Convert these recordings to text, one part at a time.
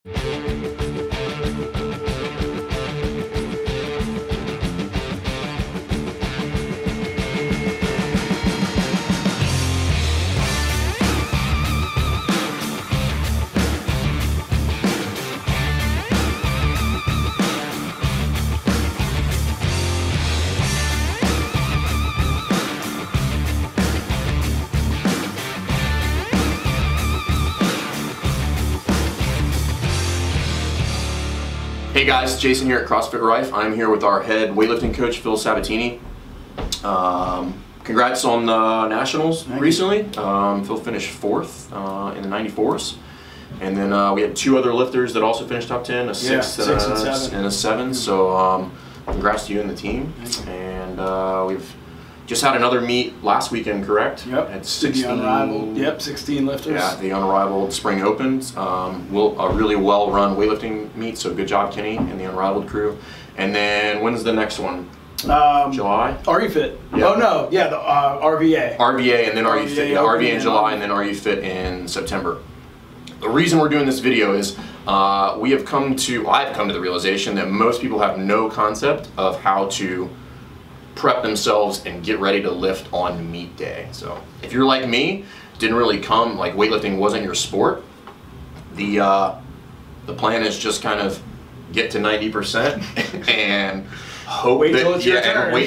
Hey guys, Jason here at CrossFit Rife. I'm here with our head weightlifting coach, Phil Sabatini. Congrats on the Nationals recently. Phil finished 4th in the 94s. And then we had 2 other lifters that also finished top 10, a 6 and a 7. So congrats to you and the team. And we've just had another meet last weekend, correct? Yep. At 16, the unrivaled. Yep, 16 lifters. Yeah, the unrivaled spring opens. A really well-run weightlifting meet. So good job, Kenny and the unrivaled crew. And then when's the next one? July. Are You Fit? Yeah. Oh no, yeah, the RVA. RVA and then Are You Fit? Yeah, RVA in July and then Are You Fit in September. The reason we're doing this video is I've come to the realization that most people have no concept of how to prep themselves and get ready to lift on meet day. So if you're like me, didn't really come, like weightlifting wasn't your sport, the plan is just kind of get to 90% and hope wait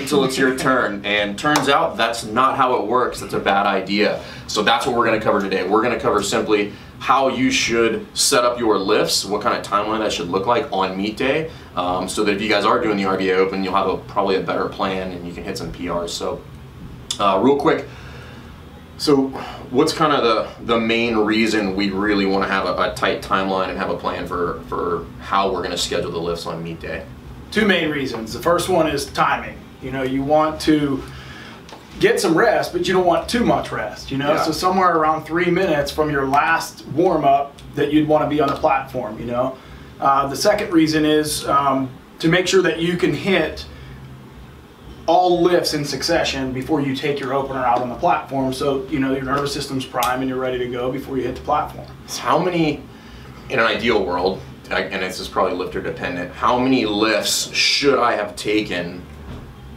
till it's your turn. And turns out that's not how it works. That's a bad idea. So that's what we're going to cover today. We're going to cover simply how you should set up your lifts, what kind of timeline that should look like on meet day, so that if you guys are doing the RVA Open, you'll have probably a better plan and you can hit some PRs. So real quick, so what's kind of the main reason we really want to have a tight timeline and have a plan for how we're going to schedule the lifts on meet day? 2 main reasons. The first one is timing. You know, you want to get some rest, but you don't want too much rest, you know? Yeah. So somewhere around 3 minutes from your last warm-up that you'd want to be on the platform, you know? The second reason is to make sure that you can hit all lifts in succession before you take your opener out on the platform, so you know your nervous system's prime and you're ready to go before you hit the platform. So how many, in an ideal world, and this is probably lifter dependent, how many lifts should I have taken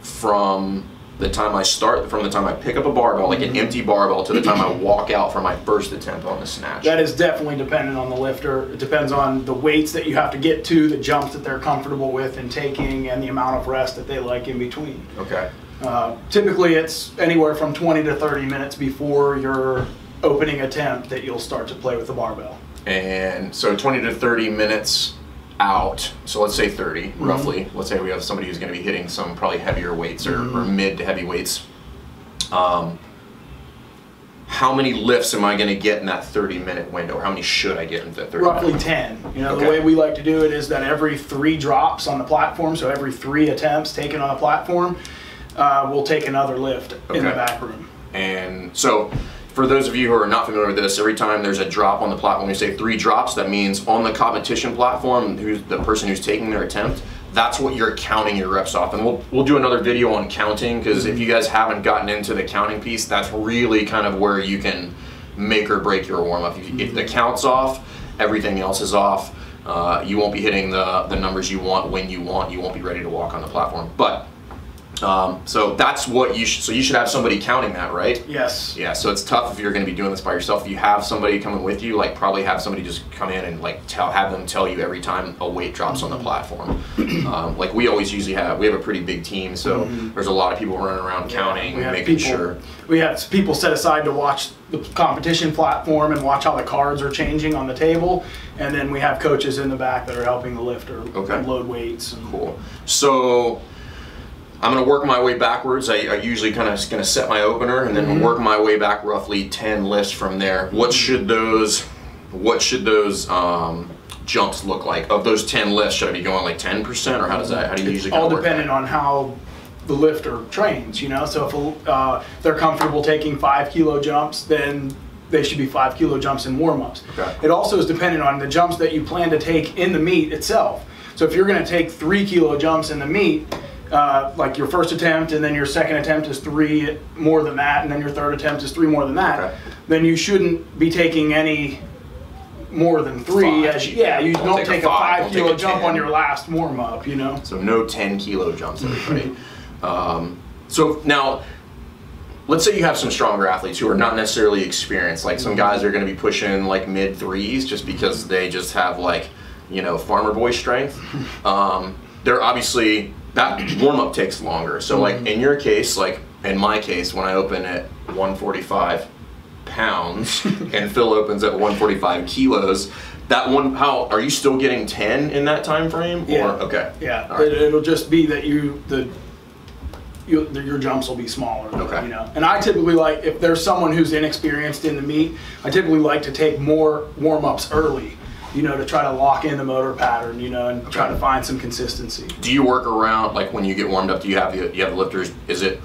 from the time I start, from the time I pick up a barbell, like an empty barbell, to the time I walk out for my first attempt on the snatch? That is definitely dependent on the lifter. It depends on the weights that you have to get to, the jumps that they're comfortable with and taking, and the amount of rest that they like in between. Okay. Typically it's anywhere from 20 to 30 minutes before your opening attempt that you'll start to play with the barbell. And so 20 to 30 minutes out, so let's say 30 roughly. Let's say we have somebody who's going to be hitting some probably heavier weights or mid to heavy weights. How many lifts am I going to get in that 30-minute window, or how many should I get in that 30 Roughly minute 10. You know, the way we like to do it is that every 3 drops on the platform, so every 3 attempts taken on the platform, we'll take another lift in the back room. And so for those of you who are not familiar with this, every time there's a drop on the platform, when we say 3 drops, that means on the competition platform, who's the person who's taking their attempt, that's what you're counting your reps off. And we'll do another video on counting, because if you guys haven't gotten into the counting piece, that's really kind of where you can make or break your warm-up. If the count's off, everything else is off. You won't be hitting the numbers you want when you want. You won't be ready to walk on the platform. But so that's what you should have somebody counting that, right? Yes. Yeah, so it's tough if you're going to be doing this by yourself. If you have somebody coming with you, like probably have somebody just come in and like have them tell you every time a weight drops on the platform. Like we always usually we have a pretty big team, so there's a lot of people running around counting, making sure. We have people set aside to watch the competition platform and watch how the cards are changing on the table, and then we have coaches in the back that are helping the lifter load weights. Cool. So I'm going to work my way backwards. I usually kind of going to set my opener and then work my way back roughly 10 lifts from there. What should those jumps look like? Of those 10 lifts, should I be going like 10%, or how do you usually all dependent on how the lifter trains, you know? So if they're comfortable taking 5 kilo jumps, then they should be 5 kilo jumps in warm-ups. It also is dependent on the jumps that you plan to take in the meet itself. So if you're going to take 3 kilo jumps in the meet, like your first attempt and then your second attempt is 3 more than that, and then your third attempt is 3 more than that, then you shouldn't be taking any more than 3. You don't take a 5 kilo jump on your last warm up, you know. So no 10 kilo jumps, everybody. So now, let's say you have some stronger athletes who are not necessarily experienced. Like some guys are going to be pushing like mid 3s just because they just have like, you know, farmer boy strength. They're obviously, that warm up takes longer. So like in your case, like in my case, when I open at 145 pounds and Phil opens at 145 kilos, that one, how are you still getting 10 in that time frame? Yeah. Or, okay. Yeah. Right. It'll just be that your jumps will be smaller. Okay. You know. And I typically like, if there's someone who's inexperienced in the meet, I typically like to take more warm ups early, you know, to try to lock in the motor pattern, you know, and try to find some consistency. Do you work around, like when you get warmed up, do you have the lifters, is it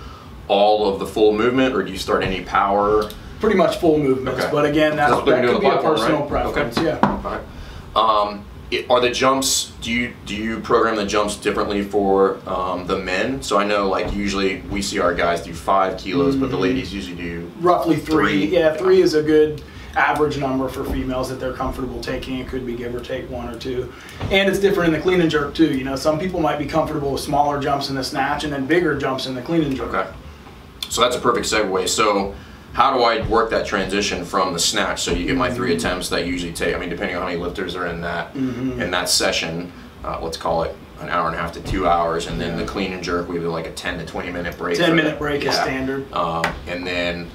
all of the full movement, or do you start any power? Pretty much full movements, but again, that could be a personal preference. Okay. Yeah. All right. Are the jumps, do you program the jumps differently for the men? So I know like usually we see our guys do 5 kilos, but the ladies usually do roughly 3. Yeah, 3 is a good average number for females that they're comfortable taking. It could be give or take 1 or 2. And it's different in the clean and jerk too. You know, some people might be comfortable with smaller jumps in the snatch and then bigger jumps in the clean and jerk. Okay. So that's a perfect segue. So how do I work that transition from the snatch? So you get my 3 attempts that usually take, I mean, depending on how many lifters are in that session, let's call it an hour and a half to 2 hours, and then the clean and jerk, we do like a 10 to 20 minute break. 10-minute break is standard. And then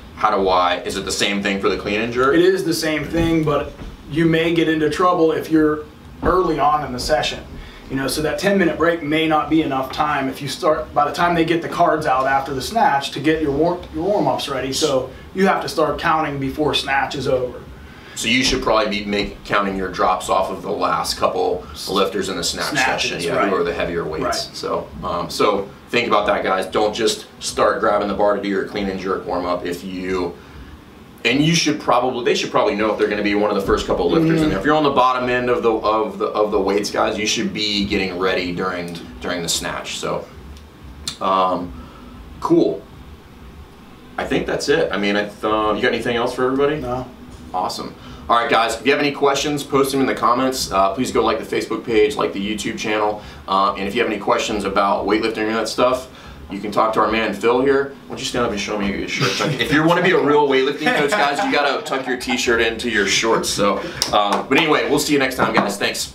is it the same thing for the clean and jerk? It is the same thing, but you may get into trouble if you're early on in the session. You know, so that 10-minute break may not be enough time if you start, by the time they get the cards out after the snatch, to get your warm-ups ready. So you have to start counting before snatch is over. So you should probably be counting your drops off of the last couple lifters in the snatch session, who are the heavier weights. Right. So think about that, guys. Don't just start grabbing the bar to do your clean and jerk warm-up. They should probably know if they're going to be one of the first couple of lifters in there. If you're on the bottom end of the weights, guys, you should be getting ready during the snatch. So, cool. I think that's it. I mean, you got anything else for everybody? No. Awesome. All right, guys, if you have any questions, post them in the comments. Please go like the Facebook page, like the YouTube channel. And if you have any questions about weightlifting and that stuff, you can talk to our man Phil here. Why don't you stand up and show me your shirt? If you want to be a real weightlifting coach, guys, you got to tuck your t-shirt into your shorts. So, but anyway, we'll see you next time, guys. Thanks.